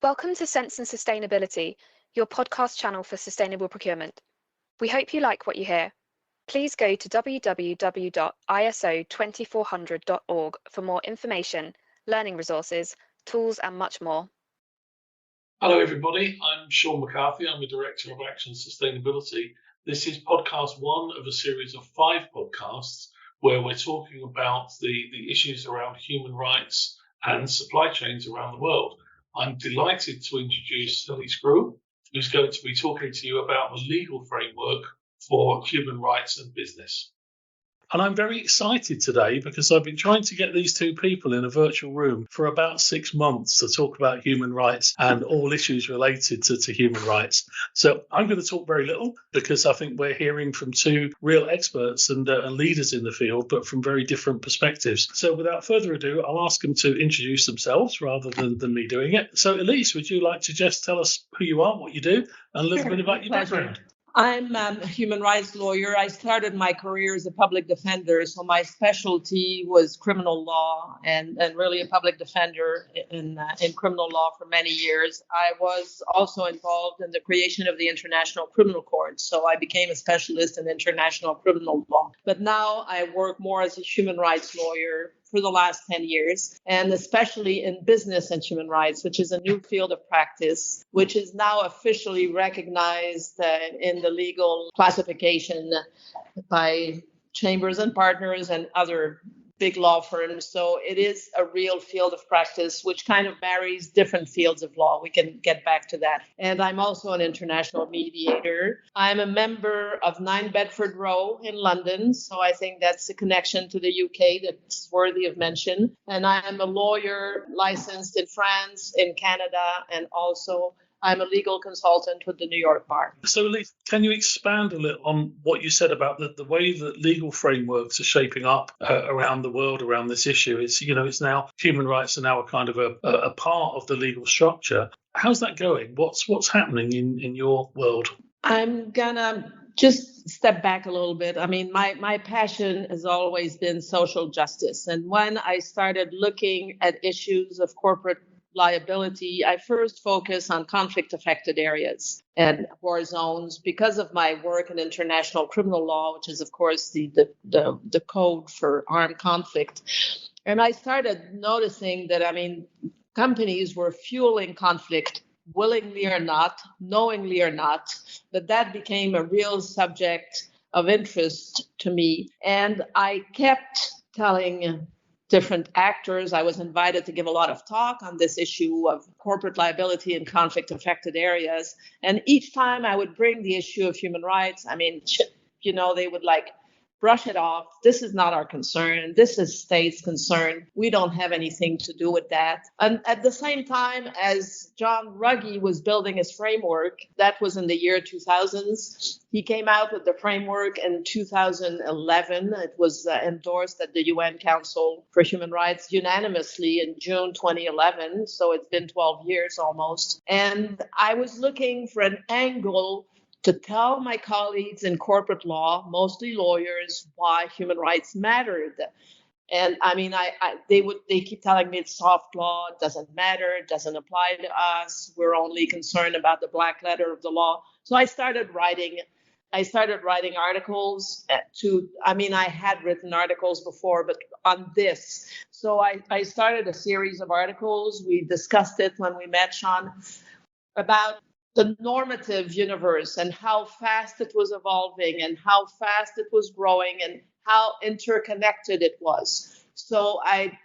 Welcome to Sense and Sustainability, your podcast channel for sustainable procurement. We hope you like what you hear. Please go to www.iso2400.org for more information, learning resources, tools, and much more. Hello, everybody. I'm Sean McCarthy. I'm the Director of Action Sustainability. This is podcast one of a series of 5 podcasts where we're talking about the issues around human rights and supply chains around the world. I'm delighted to introduce Elise Groulx, who's going to be talking to you about the legal framework for human rights and business. And I'm very excited today because I've been trying to get these two people in a virtual room for about 6 months to talk about human rights and all issues related to human rights. So I'm going to talk very little because I think we're hearing from two real experts and leaders in the field, but from very different perspectives. So without further ado, I'll ask them to introduce themselves rather than me doing it. So Elise, would you like to just tell us who you are, what you do, and a little bit about your background? I'm a human rights lawyer. I started my career as a public defender, so my specialty was criminal law and really a public defender in criminal law for many years. I was also involved in the creation of the International Criminal Court, so I became a specialist in international criminal law. But now I work more as a human rights lawyer for the last 10 years, and especially in business and human rights, which is a new field of practice, which is now officially recognized in the legal classification by chambers and partners and other big law firms. So it is a real field of practice, which kind of marries different fields of law. We can get back to that. And I'm also an international mediator. I'm a member of 9 Bedford Row in London. So I think that's a connection to the UK that's worthy of mention. And I am a lawyer licensed in France, in Canada, and also I'm a legal consultant with the New York Bar. So, Elise, can you expand a little on what you said about the way that legal frameworks are shaping up around the world around this issue? It's now human rights are now a kind of a part of the legal structure. How's that going? What's happening in your world? I'm gonna just step back a little bit. I mean, my passion has always been social justice, and when I started looking at issues of corporate liability, I first focus on conflict-affected areas and war zones because of my work in international criminal law, which is, of course, the code for armed conflict. And I started noticing that, companies were fueling conflict, willingly or not, knowingly or not, that became a real subject of interest to me. And I kept telling different actors. I was invited to give a lot of talk on this issue of corporate liability in conflict-affected areas. And each time I would bring the issue of human rights, they would brush it off. This is not our concern. This is state's concern. We don't have anything to do with that. And at the same time as John Ruggie was building his framework, that was in the year 2000s. He came out with the framework in 2011. It was endorsed at the UN Council for Human Rights unanimously in June 2011. So it's been 12 years almost. And I was looking for an angle to tell my colleagues in corporate law, mostly lawyers, why human rights mattered. And they keep telling me it's soft law, it doesn't matter, it doesn't apply to us. We're only concerned about the black letter of the law. So I started writing articles I had written articles before, but on this. So I started a series of articles. We discussed it when we met, Sean, about the normative universe and how fast it was evolving and how fast it was growing and how interconnected it was. So I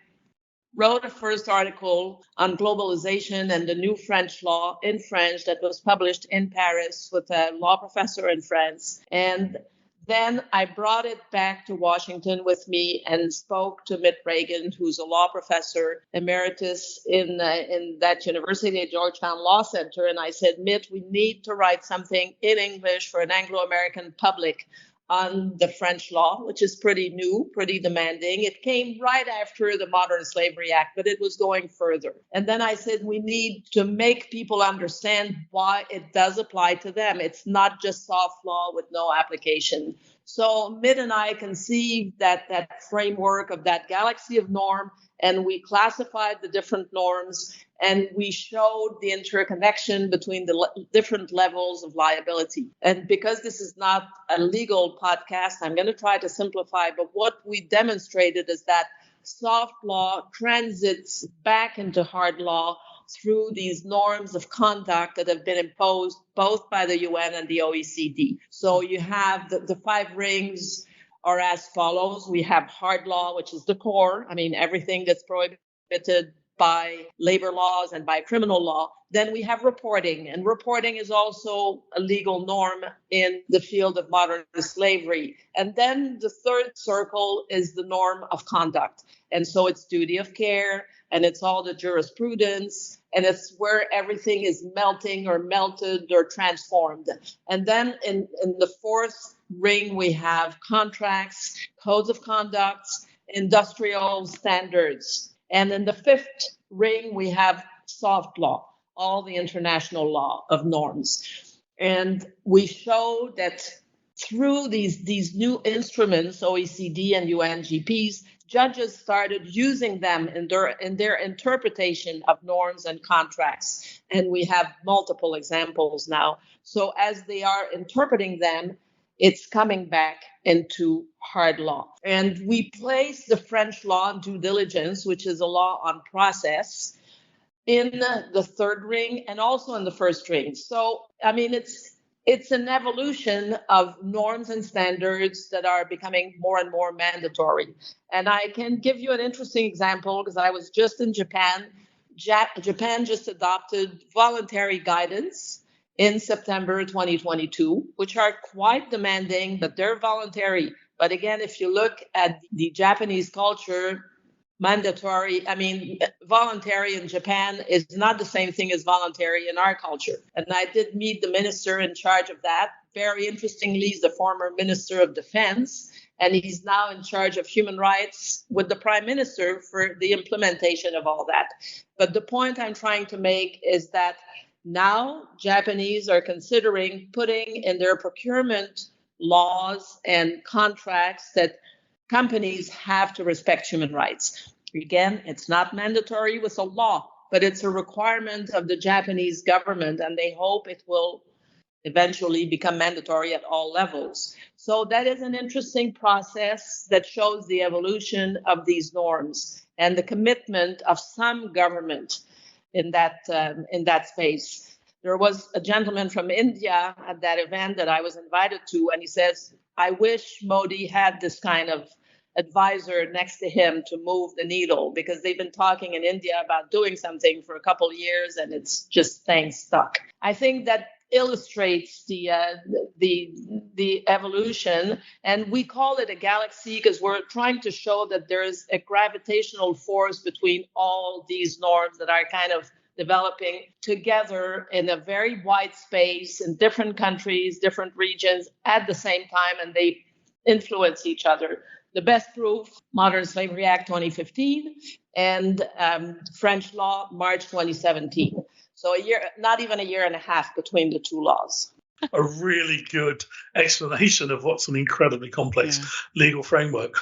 wrote a first article on globalization and the new French law in French that was published in Paris with a law professor in France. And then I brought it back to Washington with me and spoke to Mitt Reagan, who's a law professor emeritus in that university at Georgetown Law Center. And I said, Mitt, we need to write something in English for an Anglo-American public on the French law, which is pretty new, pretty demanding. It came right after the Modern Slavery Act, but it was going further. And then I said, we need to make people understand why it does apply to them. It's not just soft law with no application. So Mitt and I conceived that framework of that galaxy of norm, and we classified the different norms And we showed the interconnection between the different levels of liability. And because this is not a legal podcast, I'm going to try to simplify, but what we demonstrated is that soft law transits back into hard law through these norms of conduct that have been imposed both by the UN and the OECD. So you have the 5 rings are as follows. We have hard law, which is the core. I mean, everything that's prohibited by labor laws and by criminal law. Then we have reporting, and reporting is also a legal norm in the field of modern slavery. And then the third circle is the norm of conduct. And so it's duty of care, and it's all the jurisprudence, and it's where everything is melting or melted or transformed. And then in the fourth ring, we have contracts, codes of conduct, industrial standards. And in the fifth ring, we have soft law, all the international law of norms. And we show that through these new instruments, OECD and UNGPs, judges started using them in their interpretation of norms and contracts. And we have multiple examples now. So as they are interpreting them, it's coming back into hard law. And we place the French law on due diligence, which is a law on process, in the third ring and also in the first ring. So, I mean, it's an evolution of norms and standards that are becoming more and more mandatory. And I can give you an interesting example because I was just in Japan. Japan just adopted voluntary guidance in September 2022, which are quite demanding, but they're voluntary. But again, if you look at the Japanese culture, voluntary in Japan is not the same thing as voluntary in our culture. And I did meet the minister in charge of that. Very interestingly, he's the former Minister of Defense, and he's now in charge of human rights with the Prime Minister for the implementation of all that. But the point I'm trying to make is that now Japanese are considering putting in their procurement laws and contracts that companies have to respect human rights. Again, it's not mandatory with a law, but it's a requirement of the Japanese government, and they hope it will eventually become mandatory at all levels. So that is an interesting process that shows the evolution of these norms and the commitment of some government in that space. There was a gentleman from India at that event that I was invited to, and he says, I wish Modi had this kind of advisor next to him to move the needle, because they've been talking in India about doing something for a couple of years and it's just staying stuck. I think that illustrates the evolution, and we call it a galaxy because we're trying to show that there is a gravitational force between all these norms that are kind of developing together in a very wide space in different countries, different regions at the same time, and they influence each other. The best proof, Modern Slavery Act 2015 and French law, March 2017. So not even a year and a half between the two laws. A really good explanation of what's an incredibly complex legal framework.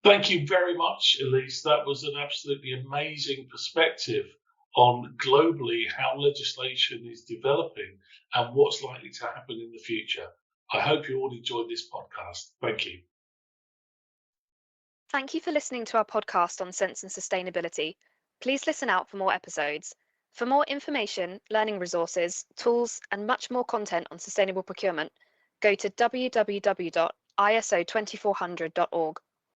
Thank you very much, Elise. That was an absolutely amazing perspective on globally how legislation is developing and what's likely to happen in the future. I hope you all enjoyed this podcast. Thank you. Thank you for listening to our podcast on sense and sustainability. Please listen out for more episodes. For more information, learning resources, tools, and much more content on sustainable procurement, go to www.iso2400.org.